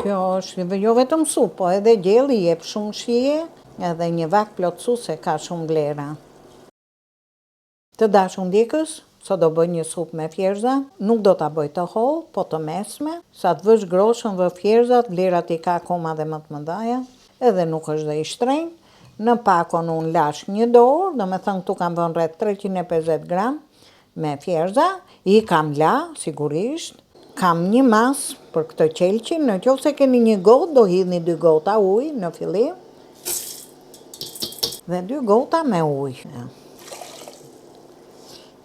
Kjo është jo vetëm supë, po edhe gjelli jep shumë shije, edhe një vak plotësuese ka shumë vlera. Të dashur ndjekës, sot do bëj një supë me thjerza, nuk do ta bëj të hollë, po të mesme, sa të vësh groshën vë thjerzat, vlerat I ka akoma dhe më të mëdhaja, edhe nuk është dhe I shtrenjtë. Në pakon unë lash 1 dorë, do me thënë këtu kam vënë rreth 350 gram me thjerza, I kam la, sigurisht, kam një mas për këtë qelqin, në qoftë se keni një gotë, do hidhni 2 gota ujë në fillim, dhe 2 gota me ujë.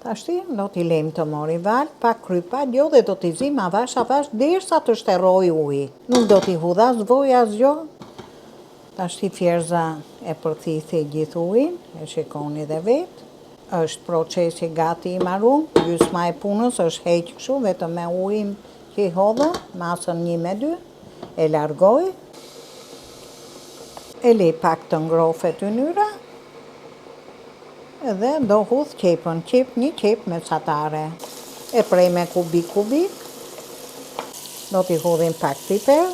Tashti do t'i lejmë të mori val, pak krypa, gjo dhe do t'i zim avash derisa të shteroj uji. Nuk do t'i hudha as vaj as gjo. Tashti thjerza e përthithi gjithë ujin, e shikoni dhe vetë. Është procesi gati I marrun, gjysma e punës është heq kështu vetëm me ujin që I hodhëm, masën 1-2, e largoj, e lej pak të ngrofet ynyra, edhe do hudh qepën, një qep mesatare. E prej me kubik, do t'i hudhim pak piper,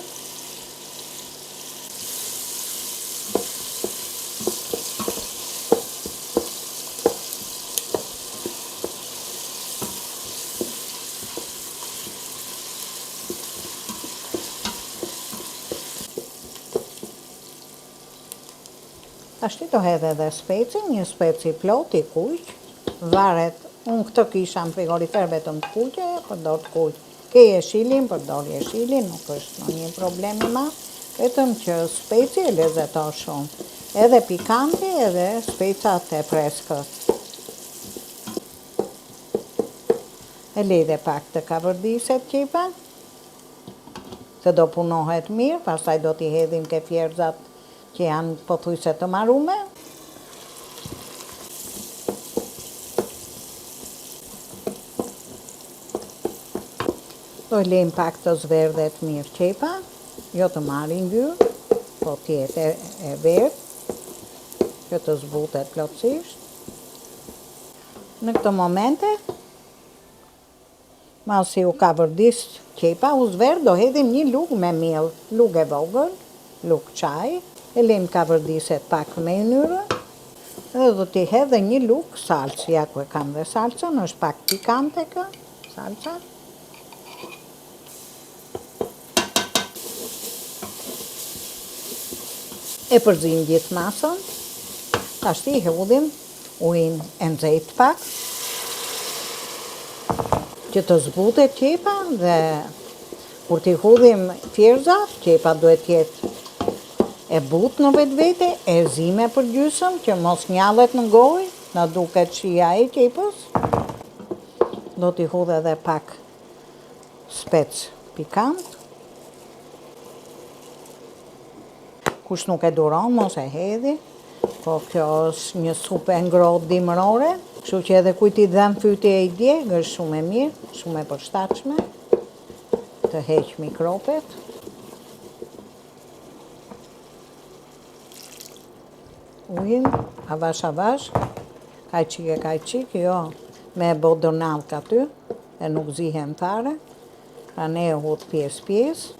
Tashti do hedhe edhe speci, një speci plot I kuq, varet, unë këtë kisha në frigorifer vetëm të kuqe, përdor të kuq. Ke jeshilin, përdor jeshilin, nuk është në një problem I madh, vetëm që speci e lezeton shumë. Edhe pikanti, edhe specat e freskët. E lej dhe pak të kavërdiset qepa, se do punohet mirë, pastaj do t'i hedhim ke thjerzat që janë pothuajse të marrume. Do I lejmë pak të zverdhet mirë qepa, jo të marrin ngjyrë, po t'jetë e verdhë, që të zbutet plotësisht. Në këtë momente, masi u ka vërdis qepa, u zverdh, do hedhim një lugë me miell, lugë e vogël, lugë çaj. E lejmë ka vërdiset pak me ynyra, edhe do t'i hedhe një lugë salcë, ja ku e kam dhe salcën, është pak pikante kë, salca. E përzim gjithë masën, tashti I hudhim ujin e nxehtë pak, që të zbutet qepa dhe kur t'i hudhim thjerzat, qepa duhet jetë e butë në vetvete, e zime për gjysëm, që mos njallet në gojë, na duket shija e qepës. Do t'i hudh edhe pak spec pikant. Kush nuk e duron, mos e hedhi, po kjo është një supë e ngrohtë dimërore, kështu që edhe kujt I dhan fytye I djegë, është shumë e mirë, shumë e përshtatshme, të heq mikropet. Ujin, avash, kajqik, jo, me bodonalk aty, e nuk zihem fare, pra ne e hudh pjesë.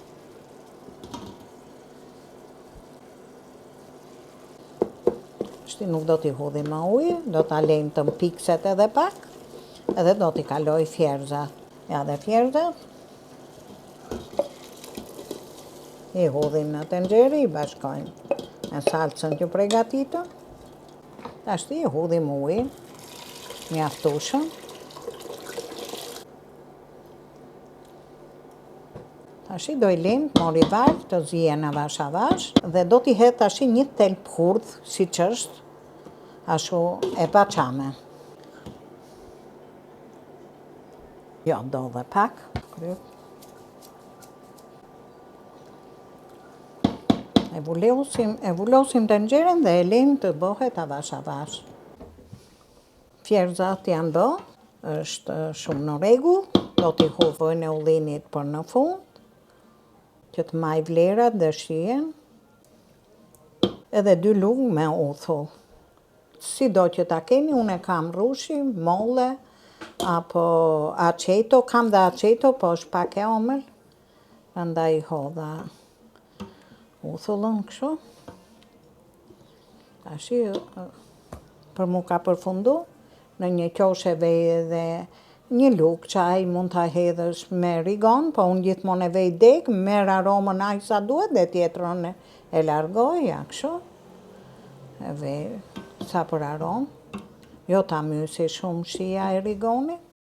Shti nuk do t'i hudhim më ujë, do t'a lejmë të mpikset edhe pak, edhe do t'i kaloj thjerzat. Ja dhe thjerzat, I hudhim në tenxhere, I bashkojmë me salcën që pregatitëm. Tashti I hudhim ujin, mjaftueshëm. Tashti do I lejmë të mori val, të zihen avash, dhe do t'i hedh tashi një thelb hudhë, siç është, ashtu e paçame. Jo, do dhe pak, kryp. E vullosim tenxheren dhe e lejmë të bëhet avash. Thjerzat janë bë, është shumë në rregull, do t'i hudhoj në ullinit për në fund, që të maj vlerat dhe shijen, edhe 2 lugë me uthull. Sido që ta keni, unë e kam rushi, molle, apo aceto, kam dhe aceto, po është pak e omël, prandaj hodha U thullën kështu. Tashi, për mu ka përfundu, në një qoshe vej dhe një luk qaj mund të hedhësh me rigon, po unë gjithmonë e vej dek, merr aromën aq sa duhet dhe tjetrën e largoja, kështu. E vej sa për aromë. Jo ta mysi shumë shia e rigonit.